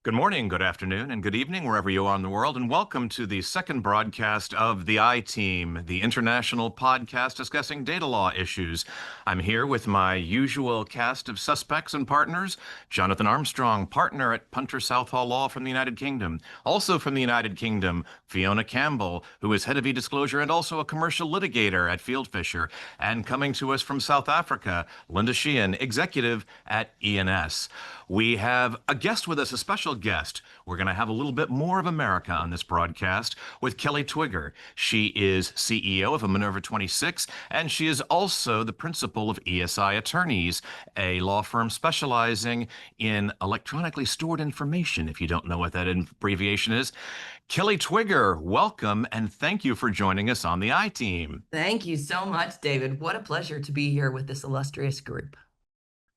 Good morning, good afternoon, and good evening, wherever you are in the world, and welcome to the second broadcast of the I-Team, the international podcast discussing data law issues. I'm here with my usual cast of suspects and partners, Jonathan Armstrong, partner at Punter, Southall Law from the United Kingdom. Also from the United Kingdom, Fiona Campbell, who is head of e-disclosure and also a commercial litigator at Fieldfisher. And coming to us from South Africa, Linda Sheehan, executive at E&S. We have a guest with us, a special guest. We're going to have a little bit more of America on this broadcast with Kelly Twigger. She is CEO of a Minerva 26, and she is also the principal of ESI Attorneys, a law firm specializing in electronically stored information, if you don't know what that abbreviation is. Kelly Twigger, welcome, and thank you for joining us on the I-Team. Thank you so much, David. What a pleasure to be here with this illustrious group.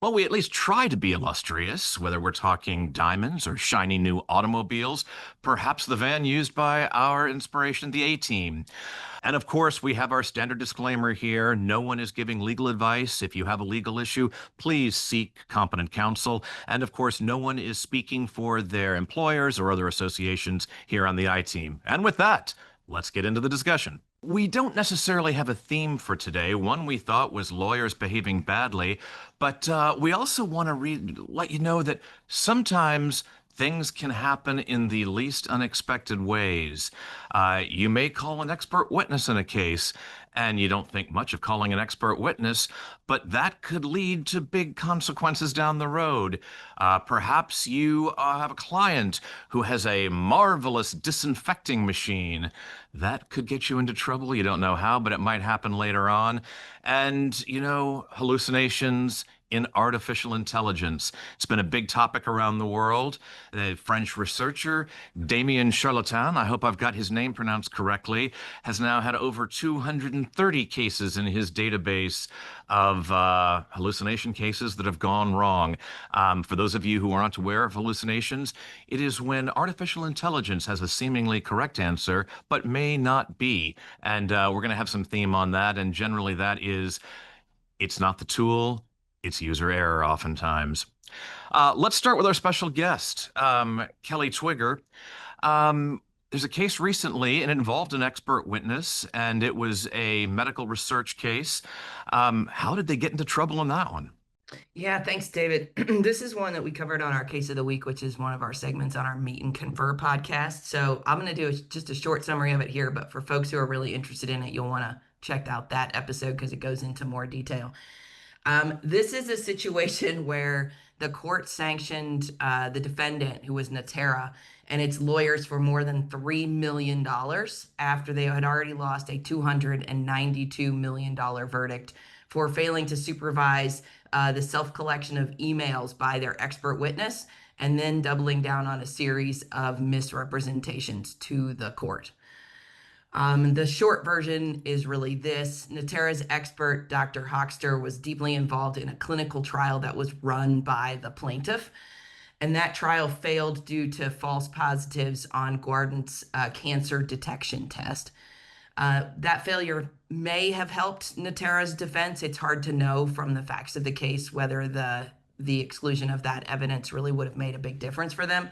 Well, we at least try to be illustrious, whether we're talking diamonds or shiny new automobiles, perhaps the van used by our inspiration, the A-Team. And of course, we have our standard disclaimer here. No one is giving legal advice. If you have a legal issue, please seek competent counsel. And of course, no one is speaking for their employers or other associations here on the I-Team. And with that, let's get into the discussion. We don't necessarily have a theme for today. One we thought was lawyers behaving badly, but we also want to let you know that sometimes things can happen in the least unexpected ways. You may call an expert witness in a case, and you don't think much of calling an expert witness, but that could lead to big consequences down the road. Perhaps you have a client who has a marvelous disinfecting machine. That could get you into trouble. You don't know how, but it might happen later on. And, hallucinations in artificial intelligence. It's been a big topic around the world. The French researcher, Damien Charlatan, I hope I've got his name pronounced correctly, has now had over 230 cases in his database of hallucination cases that have gone wrong. For those of you who aren't aware of hallucinations, it is when artificial intelligence has a seemingly correct answer, but may not be. And we're going to have some theme on that. And generally that is, it's not the tool, it's user error oftentimes. Let's start with our special guest, Kelly Twigger. There's a case recently, and it involved an expert witness, and it was a medical research case. How did they get into trouble in that one? Yeah, thanks, David. This is one that we covered on our Case of the Week, which is one of our segments on our Meet and Confer podcast. So I'm going to do just a short summary of it here, but for folks who are really interested in it, you'll want to check out that episode because it goes into more detail. This is a situation where the court sanctioned the defendant, who was Natera, and its lawyers for more than $3 million after they had already lost a $292 million verdict for failing to supervise the self-collection of emails by their expert witness and then doubling down on a series of misrepresentations to the court. The short version is really this. Natera's expert, Dr. Hochster, was deeply involved in a clinical trial that was run by the plaintiff. And that trial failed due to false positives on Guardant's cancer detection test. That failure may have helped Natera's defense. It's hard to know from the facts of the case whether the exclusion of that evidence really would have made a big difference for them.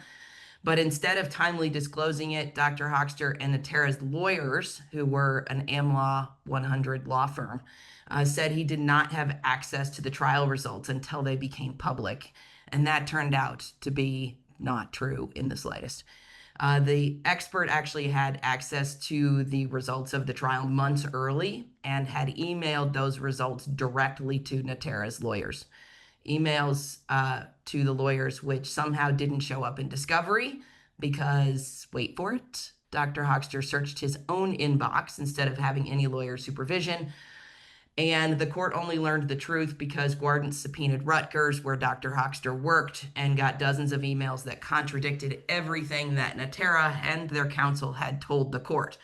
But instead of timely disclosing it, Dr. Hochster and Natera's lawyers, who were an AmLaw 100 law firm, said he did not have access to the trial results until they became public. And that turned out to be not true in the slightest. The expert actually had access to the results of the trial months early and had emailed those results directly to Natera's lawyers. Emails to the lawyers, which somehow didn't show up in discovery because, wait for it, Dr. Hochster searched his own inbox instead of having any lawyer supervision. And the court only learned the truth because Guardant subpoenaed Rutgers, where Dr. Hochster worked, and got dozens of emails that contradicted everything that Natera and their counsel had told the court.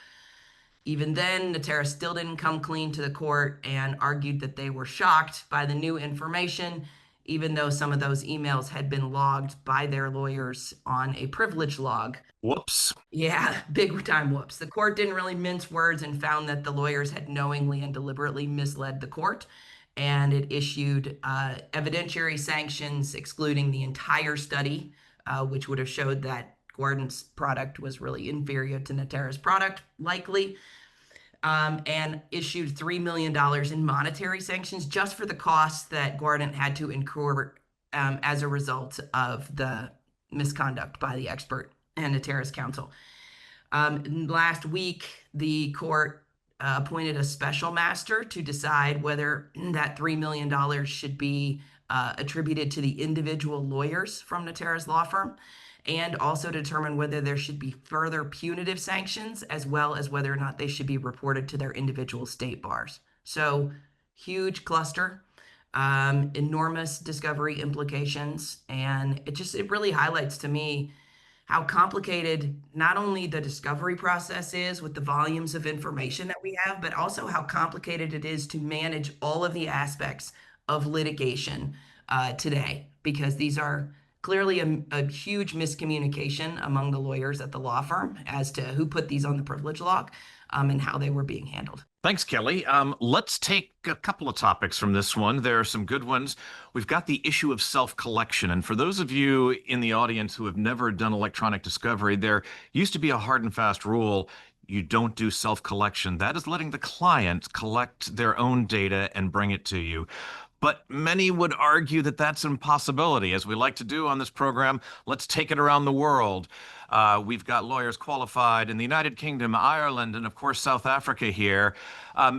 Even then, Natera still didn't come clean to the court and argued that they were shocked by the new information, even though some of those emails had been logged by their lawyers on a privilege log. Whoops. Yeah, big time whoops. The court didn't really mince words and found that the lawyers had knowingly and deliberately misled the court, and it issued evidentiary sanctions excluding the entire study which would have showed that Gordon's product was really inferior to Natera's product, likely, and issued $3 million in monetary sanctions just for the costs that Gordon had to incur as a result of the misconduct by the expert and Natera's counsel. Last week, the court appointed a special master to decide whether that $3 million should be attributed to the individual lawyers from Natera's law firm, and also determine whether there should be further punitive sanctions, as well as whether or not they should be reported to their individual state bars. So, huge cluster, enormous discovery implications, and it really highlights to me how complicated not only the discovery process is with the volumes of information that we have, but also how complicated it is to manage all of the aspects of litigation today, because these are clearly a huge miscommunication among the lawyers at the law firm as to who put these on the privilege log and how they were being handled. Thanks, Kelly. Let's take a couple of topics from this one. There are some good ones. We've got the issue of self-collection. And for those of you in the audience who have never done electronic discovery, there used to be a hard and fast rule. You don't do self-collection. That is letting the client collect their own data and bring it to you. But many would argue that that's an impossibility. As we like to do on this program, let's take it around the world. We've got lawyers qualified in the United Kingdom, Ireland, and of course, South Africa here.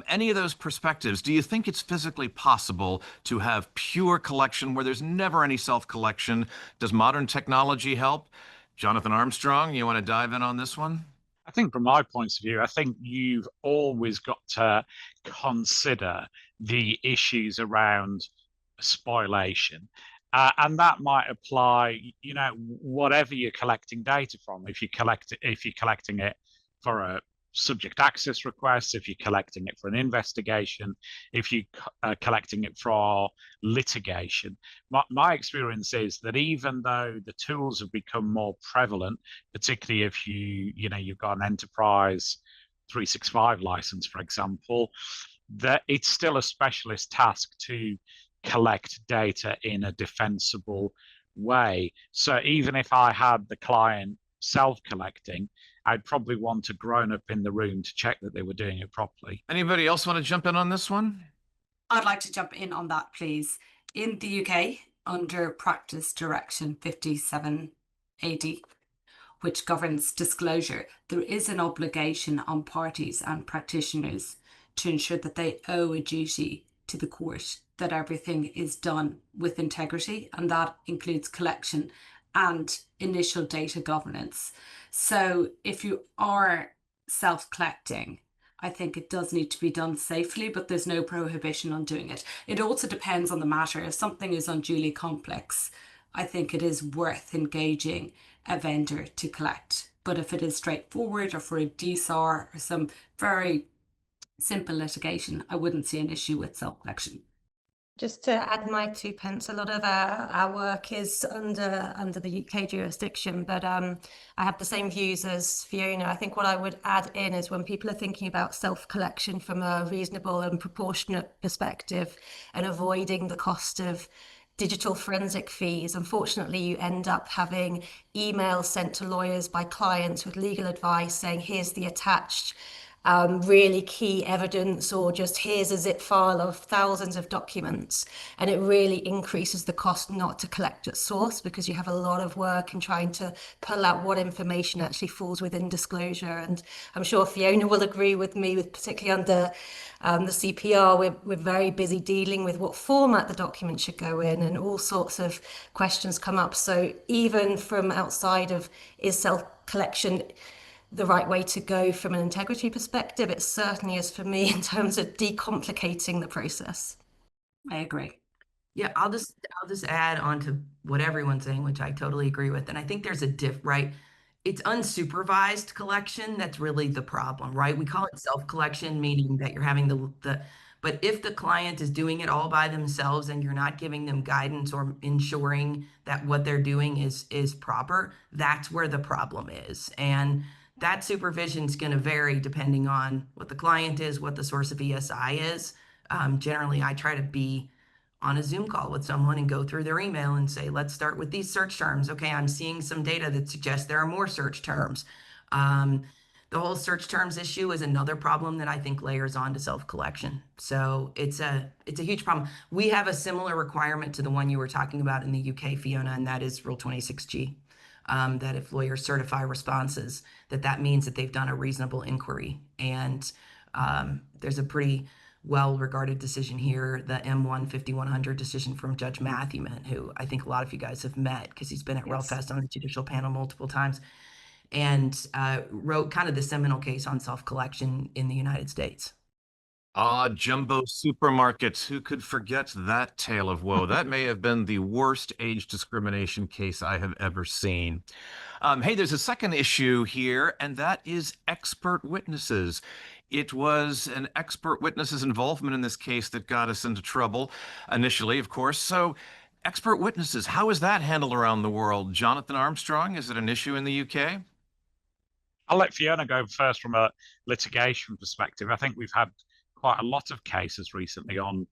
Any of those perspectives, do you think it's physically possible to have pure collection where there's never any self-collection? Does modern technology help? Jonathan Armstrong, you want to dive in on this one? I think from my point of view, I think you've always got to consider the issues around spoliation. And that might apply, whatever you're collecting data from. If you're collecting it for a subject access request, if you're collecting it for an investigation, if you're collecting it for litigation. My experience is that even though the tools have become more prevalent, particularly if you've got an enterprise 365 license, for example, that it's still a specialist task to collect data in a defensible way. So even if I had the client self-collecting, I'd probably want a grown-up in the room to check that they were doing it properly. Anybody else want to jump in on this one? I'd like to jump in on that, please. In the UK, under Practice Direction 5780, which governs disclosure, there is an obligation on parties and practitioners to ensure that they owe a duty to the court that everything is done with integrity, and that includes collection and initial data governance. So if you are self-collecting, I think it does need to be done safely, but there's no prohibition on doing it. It also depends on the matter. If something is unduly complex, I think it is worth engaging a vendor to collect. But if it is straightforward, or for a DSAR or some very simple litigation, I wouldn't see an issue with self-collection. Just to add my 2 pence, a lot of our work is under the UK jurisdiction, but I have the same views as Fiona. I think what I would add in is when people are thinking about self-collection from a reasonable and proportionate perspective and avoiding the cost of digital forensic fees, unfortunately, you end up having emails sent to lawyers by clients with legal advice saying, here's the attached really key evidence, or just here's a zip file of thousands of documents, and it really increases the cost not to collect at source, because you have a lot of work in trying to pull out what information actually falls within disclosure. And I'm sure Fiona will agree with me, with particularly under the CPR, we're very busy dealing with what format the document should go in, and all sorts of questions come up. So even from outside of, is self-collection the right way to go from an integrity perspective, it certainly is for me in terms of decomplicating the process. I agree. Yeah, I'll just add on to what everyone's saying, which I totally agree with. And I think there's a right? It's unsupervised collection that's really the problem, right? We call it self-collection, meaning that you're having but if the client is doing it all by themselves and you're not giving them guidance or ensuring that what they're doing is proper, that's where the problem is. And that supervision is going to vary depending on what the client is, what the source of ESI is. Generally, I try to be on a Zoom call with someone and go through their email and say, let's start with these search terms. Okay, I'm seeing some data that suggests there are more search terms. The whole search terms issue is another problem that I think layers on to self-collection. So it's a huge problem. We have a similar requirement to the one you were talking about in the UK, Fiona, and that is Rule 26G. That if lawyers certify responses, that means that they've done a reasonable inquiry. And there's a pretty well-regarded decision here, the M1 5100 decision from Judge Matthewman, who I think a lot of you guys have met because he's been at RelFest on the judicial panel multiple times, and wrote kind of the seminal case on self-collection in the United States. Ah, jumbo supermarkets. Who could forget that tale of woe? That may have been the worst age discrimination case I have ever seen. Hey, there's a second issue here, and that is expert witnesses. It was an expert witness's involvement in this case that got us into trouble initially, of course. So, expert witnesses, how is that handled around the world? Jonathan Armstrong, is it an issue in the UK? I'll let Fiona go first from a litigation perspective. I think we've had quite a lot of cases recently on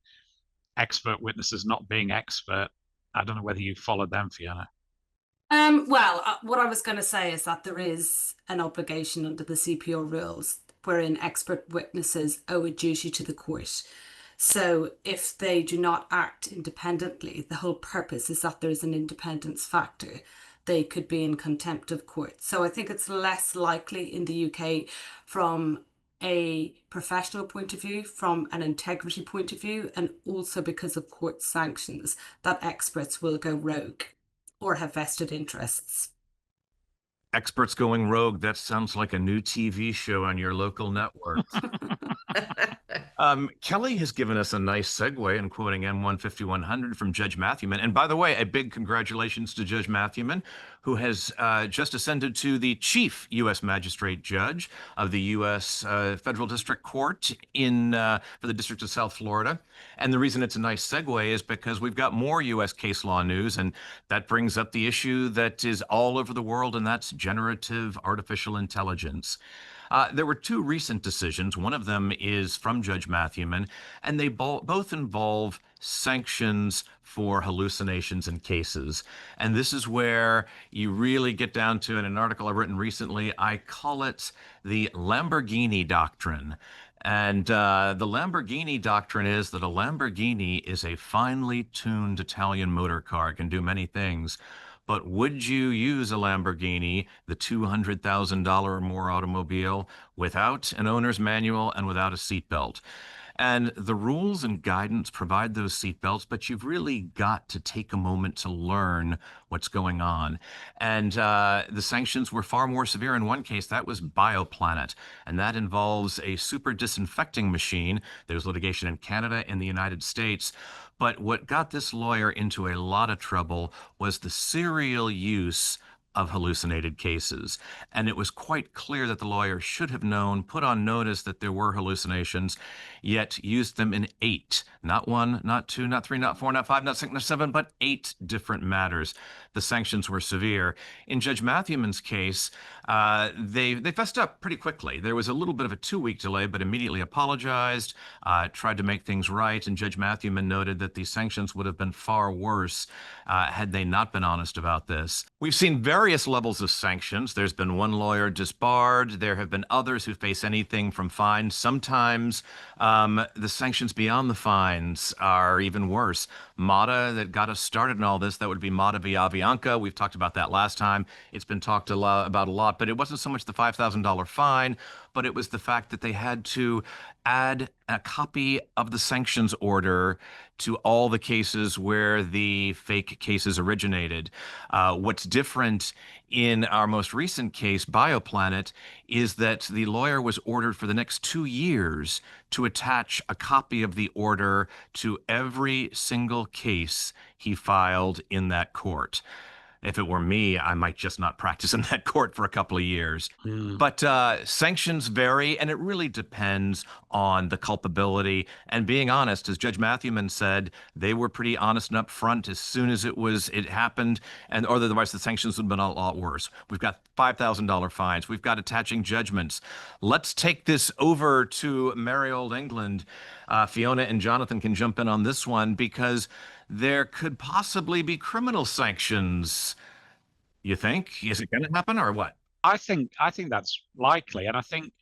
expert witnesses not being expert. I don't know whether you followed them, Fiona. What I was going to say is that there is an obligation under the CPO rules wherein expert witnesses owe a duty to the court. So if they do not act independently, the whole purpose is that there's an independence factor. They could be in contempt of court. So I think it's less likely in the UK from a professional point of view, from an integrity point of view, and also because of court sanctions, that experts will go rogue or have vested interests. Experts going rogue. That sounds like a new TV show on your local network. Kelly has given us a nice segue in quoting M1 5100 from Judge Matthewman. And by the way, a big congratulations to Judge Matthewman, who has just ascended to the Chief U.S. Magistrate Judge of the U.S. Federal District Court for the District of South Florida. And the reason it's a nice segue is because we've got more U.S. case law news, and that brings up the issue that is all over the world, and that's generative artificial intelligence. There were two recent decisions. One of them is from Judge Matthewman, and they both involve sanctions for hallucinations in cases. And this is where you really get down to, in an article I've written recently, I call it the Lamborghini doctrine. And the Lamborghini doctrine is that a Lamborghini is a finely tuned Italian motor car. It can do many things. But would you use a Lamborghini, the $200,000 or more automobile, without an owner's manual and without a seatbelt? And the rules and guidance provide those seatbelts, but you've really got to take a moment to learn what's going on. And the sanctions were far more severe in one case. That was Bioplanet, and that involves a super disinfecting machine. There's litigation in Canada and the United States. But what got this lawyer into a lot of trouble was the serial use of hallucinated cases. And it was quite clear that the lawyer should have known, put on notice that there were hallucinations, yet used them in 8, not 1, not 2, not 3, not 4, not 5, not 6, not 7, but 8 different matters. The sanctions were severe. In Judge Matthewman's case, they fessed up pretty quickly. There was a little bit of a 2-week delay, but immediately apologized, tried to make things right, and Judge Matthewman noted that the sanctions would have been far worse had they not been honest about this. We've seen various levels of sanctions. There's been one lawyer disbarred. There have been others who face anything from fines. Sometimes the sanctions beyond the fines are even worse. MATA, that got us started in all this, that would be MATA v. Avianca. We've talked about that last time. It's been talked about a lot, but it wasn't so much the $5,000 fine, but it was the fact that they had to add a copy of the sanctions order to all the cases where the fake cases originated. What's different in our most recent case, Bioplanet, is that the lawyer was ordered for the next 2 years to attach a copy of the order to every single case he filed in that court. If it were me, I might just not practice in that court for a couple of years. But sanctions vary, and it really depends on the culpability. And being honest, as Judge Matthewman said, they were pretty honest and upfront as soon as it happened, and or otherwise the sanctions would have been a lot worse. We've got $5,000 fines. We've got attaching judgments. Let's take this over to merry old England. Fiona and Jonathan can jump in on this one because there could possibly be criminal sanctions. You think? Is it going to happen or what? I think that's likely, and I think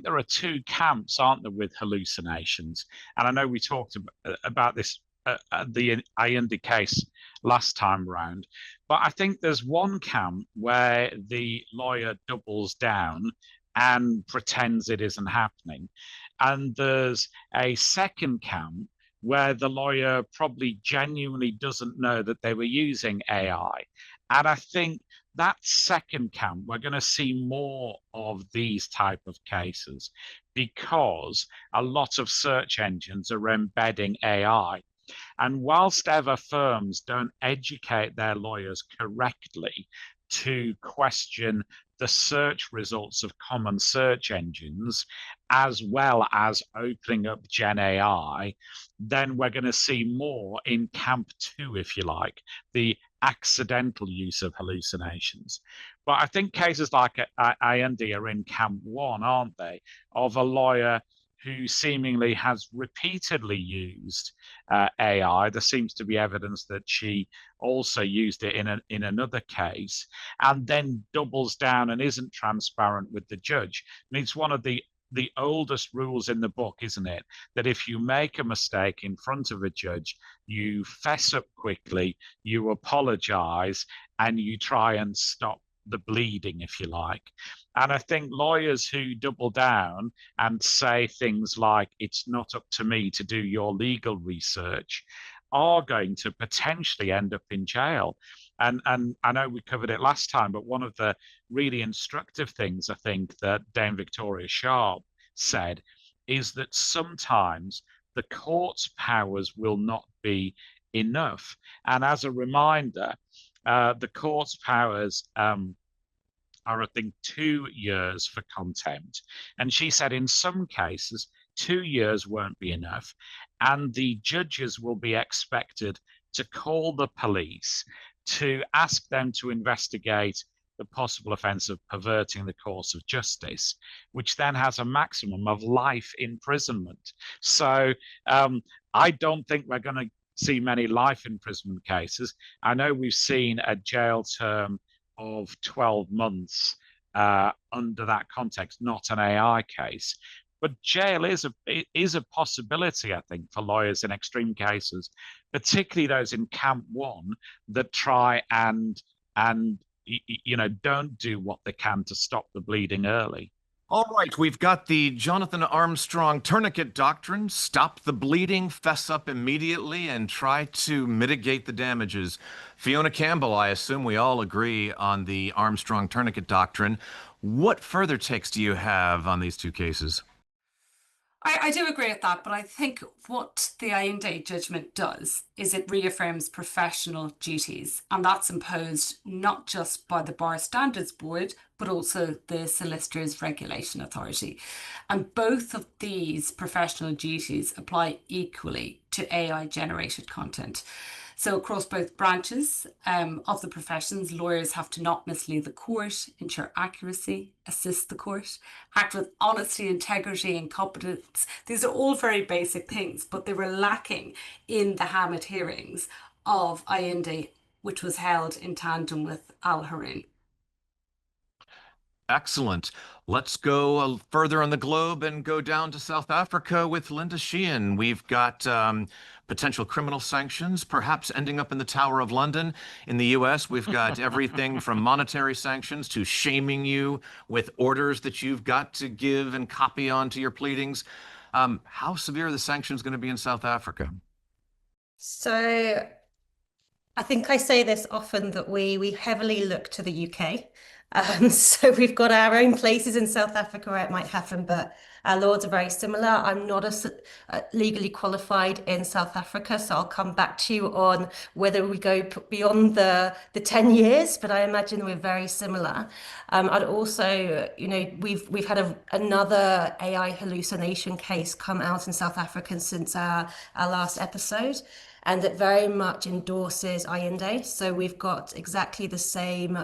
there are two camps, aren't there, with hallucinations? And I know we talked about this at the Ayinde case last time round, but I think there's one camp where the lawyer doubles down and pretends it isn't happening, and there's a second camp where the lawyer probably genuinely doesn't know that they were using AI. And I think that second camp, we're going to see more of these type of cases because a lot of search engines are embedding AI. And whilst ever firms don't educate their lawyers correctly to question the search results of common search engines, as well as opening up GenAI, then we're going to see more in camp two, if you like, the accidental use of hallucinations. But I think cases like Ayinde are in camp one, aren't they, of a lawyer who seemingly has repeatedly used AI. There seems to be evidence that she also used it in another case, and then doubles down and isn't transparent with the judge. I mean, it's one of the oldest rules in the book, isn't it? That if you make a mistake in front of a judge, you fess up quickly, you apologize, and you try and stop the bleeding, if you like. And I think lawyers who double down and say things like, it's not up to me to do your legal research, are going to potentially end up in jail. And I know we covered it last time, but one of the really instructive things I think that Dame Victoria Sharp said is that sometimes the court's powers will not be enough. And as a reminder, the court's powers are, I think, 2 years for contempt. And she said in some cases, 2 years won't be enough. And the judges will be expected to call the police to ask them to investigate the possible offence of perverting the course of justice, which then has a maximum of life imprisonment. So I don't think we're going to see many life imprisonment cases. I know we've seen a jail term of 12 months under that context, not an AI case. But jail is a possibility, I think, for lawyers in extreme cases, particularly those in camp one that try and don't do what they can to stop the bleeding early. All right, we've got the Jonathan Armstrong tourniquet doctrine. Stop the bleeding, fess up immediately, and try to mitigate the damages. Fiona Campbell, I assume we all agree on the Armstrong tourniquet doctrine. What further takes do you have on these two cases? I do agree with that, but I think what the Ayinde judgment does is it reaffirms professional duties, and that's imposed not just by the Bar Standards Board, but also the Solicitors Regulation Authority. And both of these professional duties apply equally to AI-generated content. So across both branches of the professions, lawyers have to not mislead the court, ensure accuracy, assist the court, act with honesty, integrity, and competence. These are all very basic things, but they were lacking in the Hammett hearings of Ayinde, which was held in tandem with Al Haroon. Excellent. Let's go further on the globe and go down to South Africa with Linda Sheehan. We've got potential criminal sanctions, perhaps ending up in the Tower of London. In the US, we've got everything from monetary sanctions to shaming you with orders that you've got to give and copy onto your pleadings. How severe are the sanctions going to be in South Africa? So I think I say this often that we heavily look to the UK. So we've got our own places in South Africa where it might happen, but our laws are very similar. I'm not legally qualified in South Africa, so I'll come back to you on whether we go beyond the 10 years, but I imagine we're very similar. I'd also, we've had another AI hallucination case come out in South Africa since our last episode. And it very much endorses Ayinde. So we've got exactly the same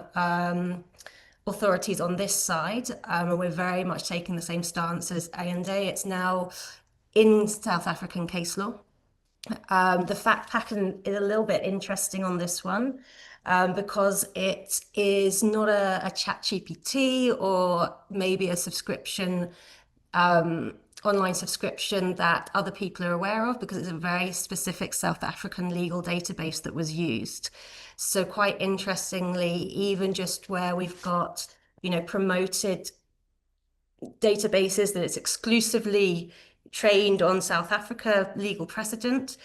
authorities on this side, and we're very much taking the same stance as Ayinde. It's now in South African case law. The fact pattern is a little bit interesting on this one, because it is not a ChatGPT or maybe a subscription, online subscription that other people are aware of, because it's a very specific South African legal database that was used. So quite interestingly, even just where we've got, promoted databases that it's exclusively trained on South Africa legal precedent,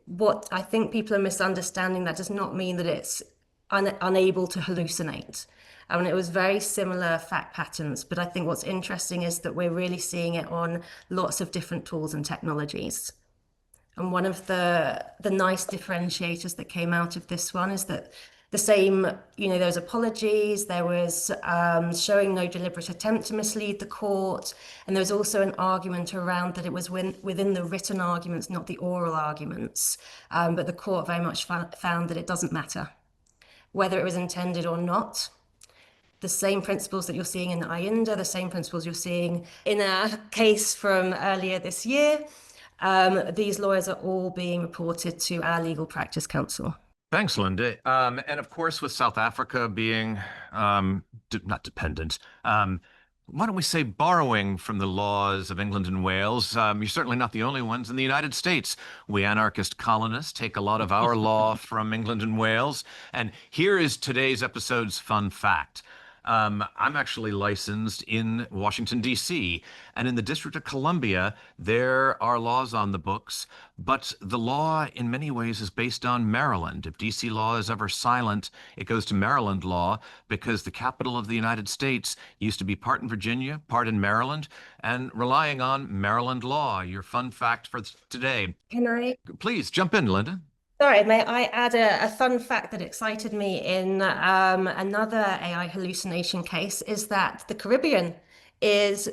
what I think people are misunderstanding, that does not mean that it's unable to hallucinate. I mean, it was very similar fact patterns, but I think what's interesting is that we're really seeing it on lots of different tools and technologies. And one of the nice differentiators that came out of this one is that the same, there was apologies, there was showing no deliberate attempt to mislead the court, and there was also an argument around that it was within the written arguments, not the oral arguments. But the court very much found that it doesn't matter whether it was intended or not. The same principles that you're seeing in Ayinde, the same principles you're seeing in a case from earlier this year. These lawyers are all being reported to our legal practice council. Thanks, Linda. And of course, with South Africa being not dependent, why don't we say borrowing from the laws of England and Wales? You're certainly not the only ones in the United States. We anarchist colonists take a lot of our law from England and Wales. And here is today's episode's fun fact. I'm actually licensed in Washington, D.C., and in the District of Columbia, there are laws on the books, but the law in many ways is based on Maryland. If D.C. law is ever silent, it goes to Maryland law, because the capital of the United States used to be part in Virginia, part in Maryland, and relying on Maryland law. Your fun fact for today. Can I? Please jump in, Linda. Sorry, may I add a fun fact that excited me in another AI hallucination case, is that the Caribbean is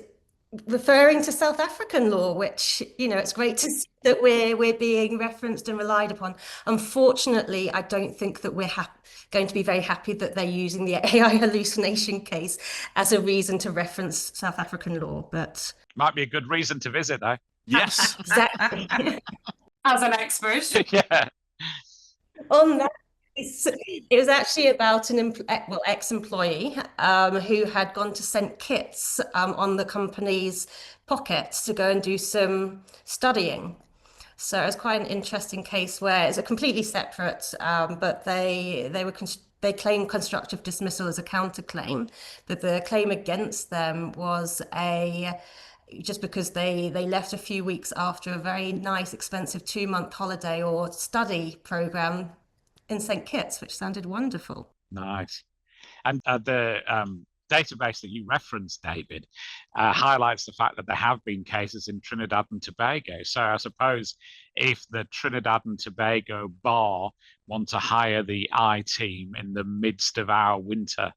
referring to South African law, which, it's great to see that we're being referenced and relied upon. Unfortunately, I don't think that we're going to be very happy that they're using the AI hallucination case as a reason to reference South African law, but... Might be a good reason to visit, though. Yes. Exactly. As an expert. Yeah. On that, it was actually about an ex-employee who had gone to St. Kitts on the company's pockets to go and do some studying. So it was quite an interesting case where it's a completely separate, but they claimed constructive dismissal as a counterclaim, but the claim against them was just because they left a few weeks after a very nice, expensive 2-month holiday or study program in St. Kitts, which sounded wonderful. Nice. And the database that you referenced, David, highlights the fact that there have been cases in Trinidad and Tobago. So I suppose if the Trinidad and Tobago bar want to hire the I team in the midst of our winter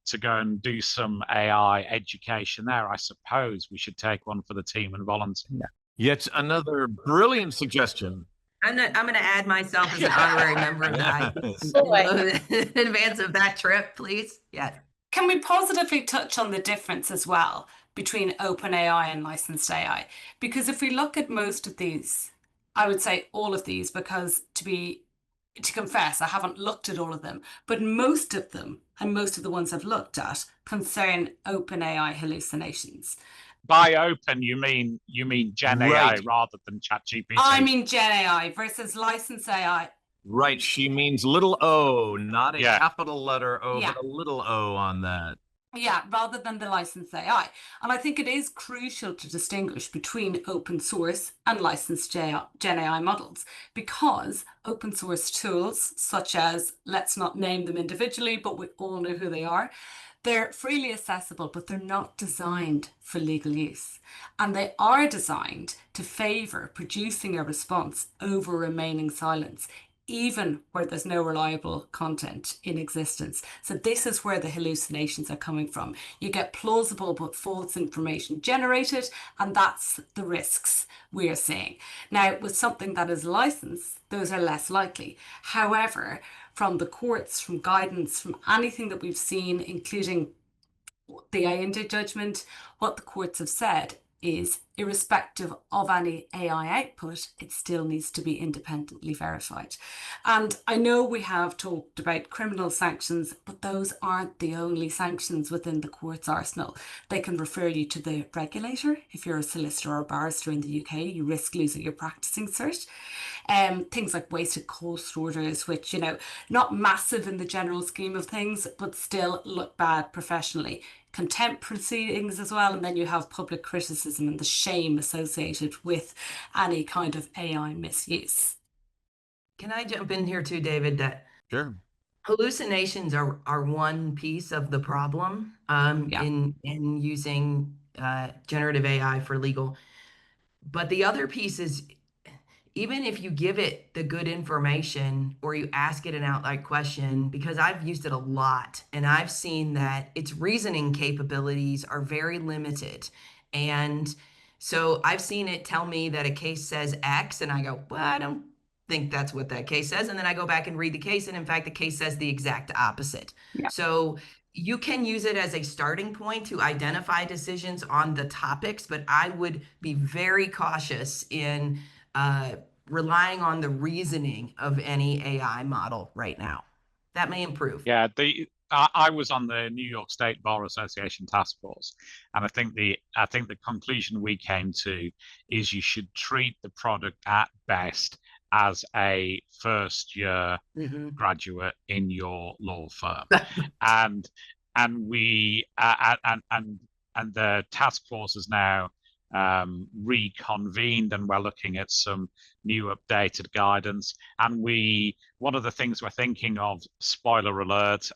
to go and do some AI education there, I suppose we should take one for the team and volunteer. Yet another brilliant suggestion. I'm going to add myself as an honorary member of the in advance of that trip, please. Yeah. Can we positively touch on the difference as well between OpenAI and licensed AI? Because if we look at most of these, I would say all of these, because to confess, I haven't looked at all of them, but most of them, and most of the ones I've looked at, concern OpenAI hallucinations. By open, you mean GenAI Right. rather than ChatGPT? I mean GenAI versus licensed AI. Right, she means little o, not a Yeah. capital letter O, Yeah. but a little o on that. Yeah, rather than the licensed AI. And I think it is crucial to distinguish between open source and licensed Gen AI models, because open source tools, such as, let's not name them individually, but we all know who they are, they're freely accessible, but they're not designed for legal use. And they are designed to favour producing a response over remaining silence, even where there's no reliable content in existence. So this is where the hallucinations are coming from. You get plausible but false information generated, and that's the risks we are seeing. Now, with something that is licensed, those are less likely. However, from the courts, from guidance, from anything that we've seen, including the Ayinde judgment, what the courts have said is, irrespective of any AI output, it still needs to be independently verified. And I know we have talked about criminal sanctions, but those aren't the only sanctions within the court's arsenal. They can refer you to the regulator. If you're a solicitor or a barrister in the UK, you risk losing your practicing cert. Things like wasted cost orders, which, not massive in the general scheme of things, but still look bad professionally. Contempt proceedings as well, and then you have public criticism and the shame associated with any kind of AI misuse. Can I jump in here too, David, that Sure. hallucinations are one piece of the problem in using generative AI for legal. But the other piece is, even if you give it the good information or you ask it an outright question, because I've used it a lot and I've seen that its reasoning capabilities are very limited. And so I've seen it tell me that a case says X, and I go, well, I don't think that's what that case says. And then I go back and read the case, and in fact, the case says the exact opposite. Yeah. So you can use it as a starting point to identify decisions on the topics, but I would be very cautious in relying on the reasoning of any AI model right now. That may improve. Yeah, I was on the New York State Bar Association task force, and I think the conclusion we came to is you should treat the product at best as a first year graduate in your law firm, and we and the task force is now reconvened, and we're looking at some new updated guidance. And one of the things we're thinking of, spoiler alert,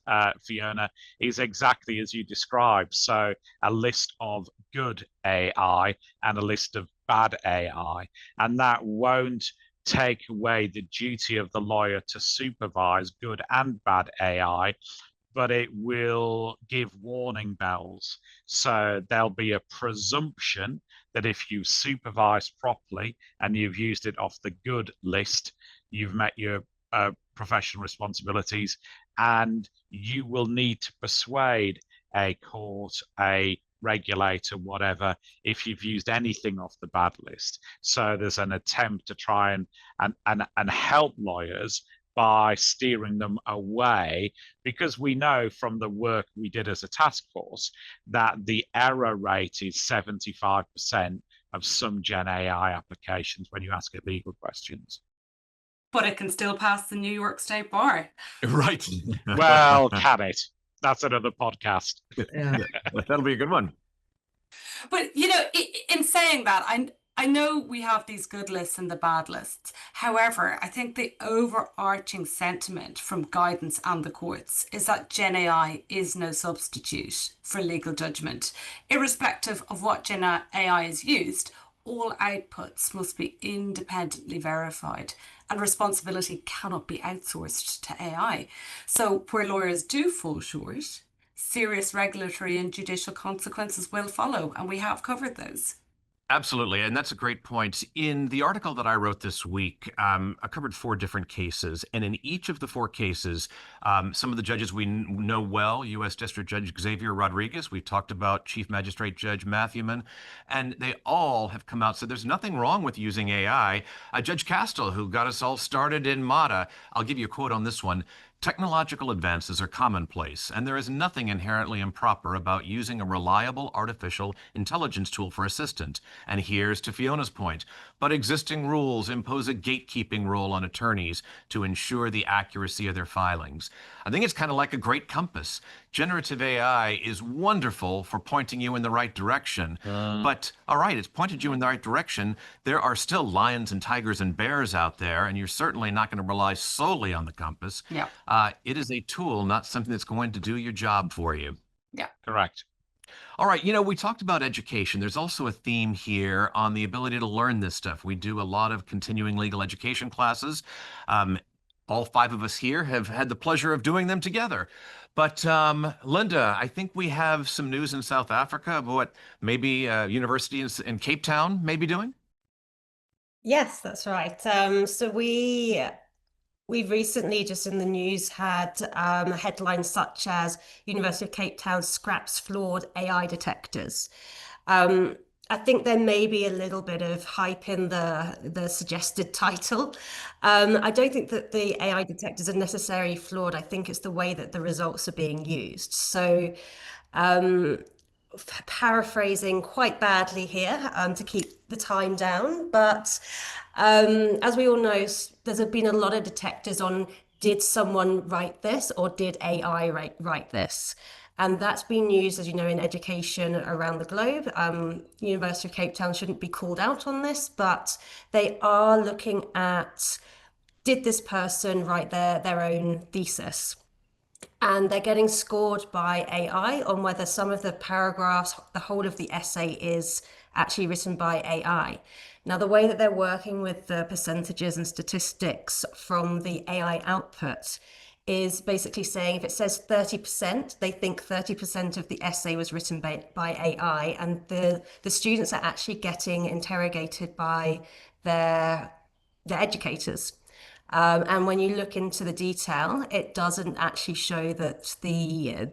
Fiona, is exactly as you described. So a list of good AI and a list of bad AI, and that won't take away the duty of the lawyer to supervise good and bad AI, but it will give warning bells. So there'll be a presumption that if you supervise properly and you've used it off the good list, you've met your professional responsibilities, and you will need to persuade a court, a regulator, whatever, if you've used anything off the bad list. So there's an attempt to try and help lawyers by steering them away, because we know from the work we did as a task force that the error rate is 75% of some Gen AI applications when you ask it legal questions. But it can still pass the New York State Bar. Right. Well, can it? That's another podcast. Yeah. That'll be a good one. But, in saying that, I know we have these good lists and the bad lists. However, I think the overarching sentiment from guidance and the courts is that Gen AI is no substitute for legal judgment. Irrespective of what Gen AI is used, all outputs must be independently verified, and responsibility cannot be outsourced to AI. So where lawyers do fall short, serious regulatory and judicial consequences will follow, and we have covered those. Absolutely. And that's a great point. In the article that I wrote this week, I covered 4 different cases. And in each of the 4 cases, some of the judges we know well, U.S. District Judge Xavier Rodriguez, we've talked about Chief Magistrate Judge Matthewman, and they all have come out and said there's nothing wrong with using AI. Judge Castle, who got us all started in MATA, I'll give you a quote on this one. Technological advances are commonplace, and there is nothing inherently improper about using a reliable artificial intelligence tool for assistance. And here's to Fiona's point, but existing rules impose a gatekeeping role on attorneys to ensure the accuracy of their filings. I think it's kind of like a great compass. generative AI is wonderful for pointing you in the right direction. But all right, it's pointed you in the right direction. There are still lions and tigers and bears out there, and you're certainly not going to rely solely on the compass. Yeah. It is a tool, not something that's going to do your job for you. Yeah. Correct. All right, we talked about education. There's also a theme here on the ability to learn this stuff. We do a lot of continuing legal education classes. All 5 of us here have had the pleasure of doing them together. But Linda, I think we have some news in South Africa about what maybe a university in Cape Town may be doing. Yes, that's right. So we've recently just in the news had headlines such as University of Cape Town scraps flawed AI detectors. I think there may be a little bit of hype in the suggested title. I don't think that the AI detectors are necessarily flawed. I think it's the way that the results are being used. So paraphrasing quite badly here to keep the time down, but as we all know, there's been a lot of detectors on did someone write this or did AI write this? And that's been used, as you know, in education around the globe. University of Cape Town shouldn't be called out on this, but they are looking at did this person write their own thesis? And they're getting scored by AI on whether some of the paragraphs, the whole of the essay is actually written by AI. Now, the way that they're working with the percentages and statistics from the AI output is basically saying if it says 30%, they think 30% of the essay was written by AI, and the students are actually getting interrogated by their educators. And when you look into the detail, it doesn't actually show that the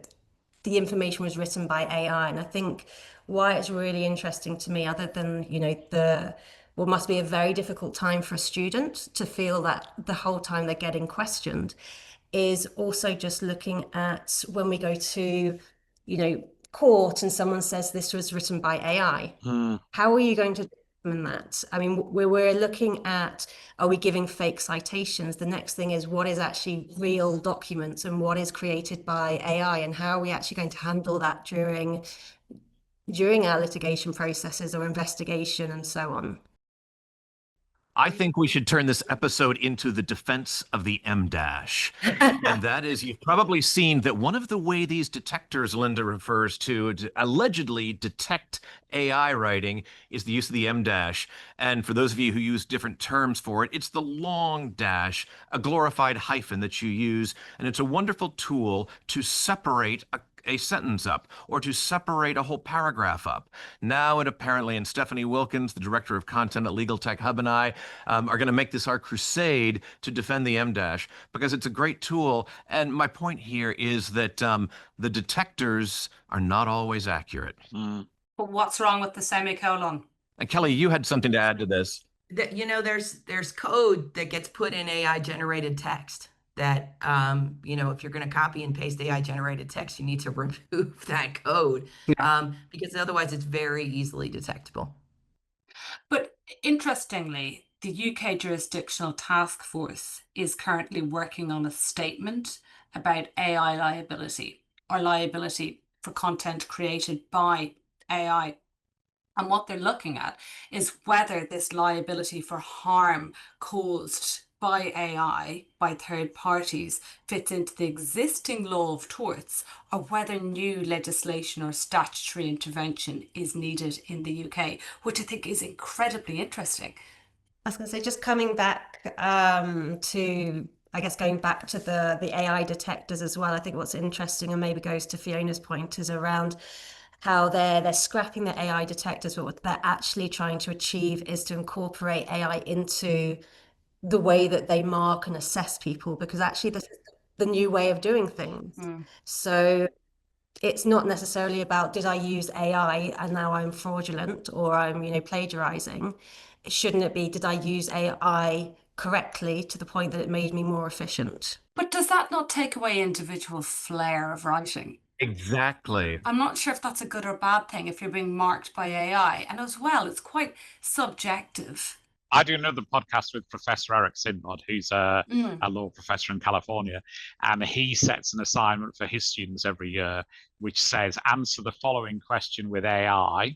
information was written by AI. And I think why it's really interesting to me, other than, what must be a very difficult time for a student to feel that the whole time they're getting questioned, is also just looking at when we go to, court and someone says this was written by AI. How are you going to determine that? I mean, we're looking at, are we giving fake citations? The next thing is what is actually real documents and what is created by AI, and how are we actually going to handle that during our litigation processes or investigation and so on? I think we should turn this episode into the defense of the M-dash. And that is, you've probably seen that one of the way these detectors Linda refers to allegedly detect AI writing is the use of the M-dash. And for those of you who use different terms for it, it's the long dash, a glorified hyphen that you use. And it's a wonderful tool to separate a sentence up or to separate a whole paragraph up. Now, and apparently, and Stephanie Wilkins, the director of content at Legal Tech Hub, and I are going to make this our crusade to defend the M-dash because it's a great tool. And my point here is that the detectors are not always accurate. But what's wrong with the semicolon? And Kelly, you had something to add to this. There's code that gets put in AI generated text that, if you're going to copy and paste AI generated text, you need to remove that code because otherwise it's very easily detectable. But interestingly, the UK Jurisdictional Task Force is currently working on a statement about AI liability or liability for content created by AI. And what they're looking at is whether this liability for harm caused by AI, by third parties, fits into the existing law of torts, or whether new legislation or statutory intervention is needed in the UK, which I think is incredibly interesting. I was going to say, just coming back to, I guess, going back to the AI detectors as well, I think what's interesting, and maybe goes to Fiona's point, is around how they're scrapping the AI detectors, but what they're actually trying to achieve is to incorporate AI into the way that they mark and assess people, because actually this is the new way of doing things. So it's not necessarily about, did I use AI and now I'm fraudulent or I'm, plagiarizing? Shouldn't it be, did I use AI correctly to the point that it made me more efficient? But does that not take away individual flair of writing? Exactly. I'm not sure if that's a good or bad thing if you're being marked by AI. And as well, it's quite subjective. I do another podcast with Professor Eric Sinbod, who's a Mm. law professor in California, and he sets an assignment for his students every year, which says, answer the following question with AI,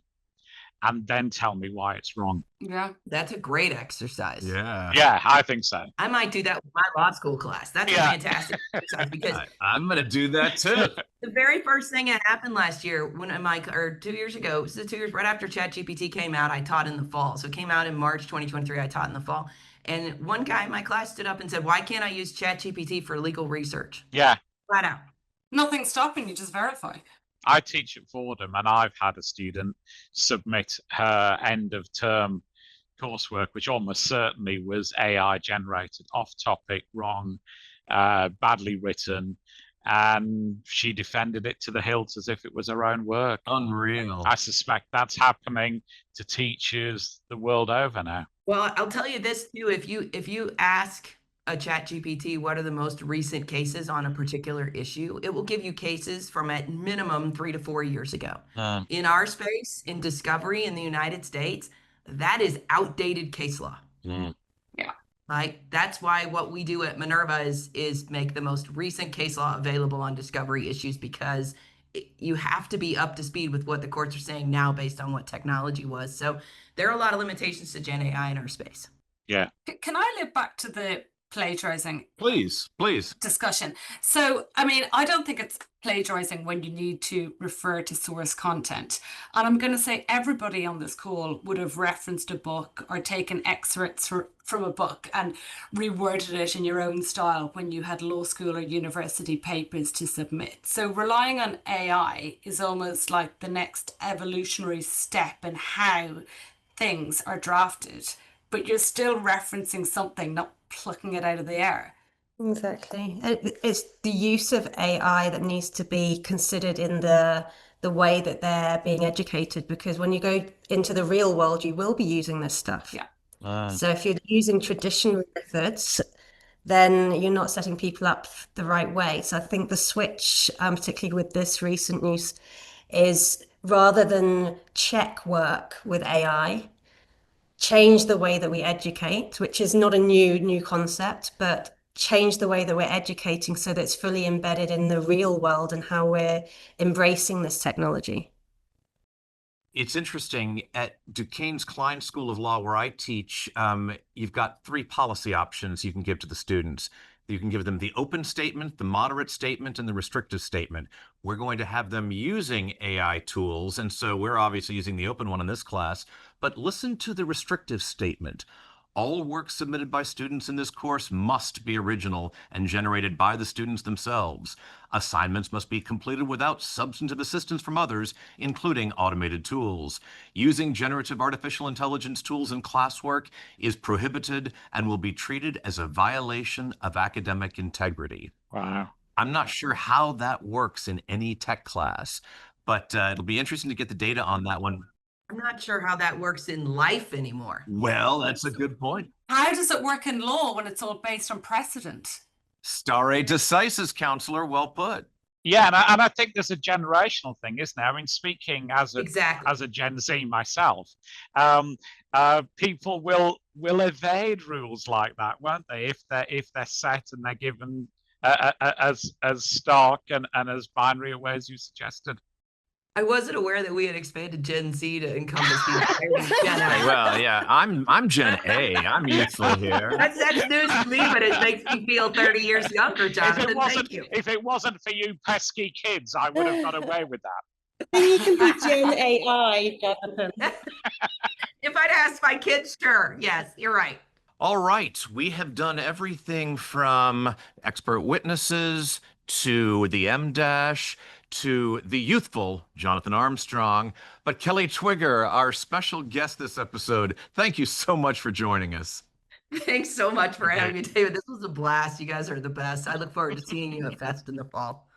and then tell me why it's wrong. Yeah. That's a great exercise. Yeah. Yeah, I think so. I might do that with my law school class. That's a Yeah. fantastic exercise because I'm going to do that too. the very first thing that happened last year or 2 years ago, this is 2 years right after ChatGPT came out, I taught in the fall. So it came out in March 2023, I taught in the fall. And one guy in my class stood up and said, why can't I use ChatGPT for legal research? Yeah, Flat out. Nothing's stopping you, just verify. I teach at Fordham, and I've had a student submit her end of term coursework, which almost certainly was AI generated, off topic, wrong, badly written, and she defended it to the hilt as if it was her own work. Unreal. I suspect that's happening to teachers the world over now. Well, I'll tell you this too. If you ask a ChatGPT what are the most recent cases on a particular issue, it will give you cases from at minimum 3 to 4 years ago. In our space, in discovery in the United States, that is outdated case law. Mm. Yeah. Like that's why what we do at Minerva is make the most recent case law available on discovery issues, because you have to be up to speed with what the courts are saying now based on what technology was. So there are a lot of limitations to Gen AI in our space. Yeah. Can I loop back to the plagiarizing Please. discussion? So, I mean, I don't think it's plagiarizing when you need to refer to source content. And I'm going to say everybody on this call would have referenced a book or taken excerpts from a book and reworded it in your own style when you had law school or university papers to submit. So relying on AI is almost like the next evolutionary step in how things are drafted, but you're still referencing something, not plucking it out of the air. Exactly. It's the use of AI that needs to be considered in the way that they're being educated, because when you go into the real world, you will be using this stuff. Yeah. So if you're using traditional methods, then you're not setting people up the right way. So I think the switch, particularly with this recent news, is rather than check work with AI, change the way that we educate, which is not a new concept, but change the way that we're educating so that it's fully embedded in the real world and how we're embracing this technology. It's interesting, at Duquesne's Klein School of Law, where I teach, you've got 3 policy options you can give to the students. You can give them the open statement, the moderate statement, and the restrictive statement. We're going to have them using AI tools, and so we're obviously using the open one in this class, but listen to the restrictive statement. All work submitted by students in this course must be original and generated by the students themselves. Assignments must be completed without substantive assistance from others, including automated tools. Using generative artificial intelligence tools in classwork is prohibited and will be treated as a violation of academic integrity. Wow. I'm not sure how that works in any tech class, but it'll be interesting to get the data on that one. I'm not sure how that works in life anymore. Well, that's a good point. How does it work in law when it's all based on precedent? Stare decisis, counselor. Well put. Yeah, and I think there's a generational thing, isn't there? I mean, speaking as a Gen Z myself, people will evade rules like that, won't they? If they're set and they're given as stark and as binary a way as you suggested. I wasn't aware that we had expanded Gen Z to encompass the entire Gen A. Well, yeah, I'm Gen A. I'm youthful here. That's news to me, but it makes me feel 30 years younger, Jonathan. Thank you. If it wasn't for you pesky kids, I would have got away with that. Then you can be Gen AI, Jonathan. If I'd asked my kids, sure. Yes, you're right. All right, we have done everything from expert witnesses to the M-dash to the youthful Jonathan Armstrong. But Kelly Twigger, our special guest this episode, thank you so much for joining us. Thanks so much for having me, David. This was a blast. You guys are the best. I look forward to seeing you at Fest in the fall.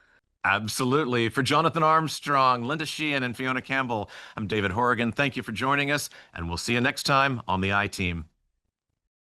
Absolutely. For Jonathan Armstrong, Linda Sheehan, and Fiona Campbell, I'm David Horrigan. Thank you for joining us, and we'll see you next time on the I-Team.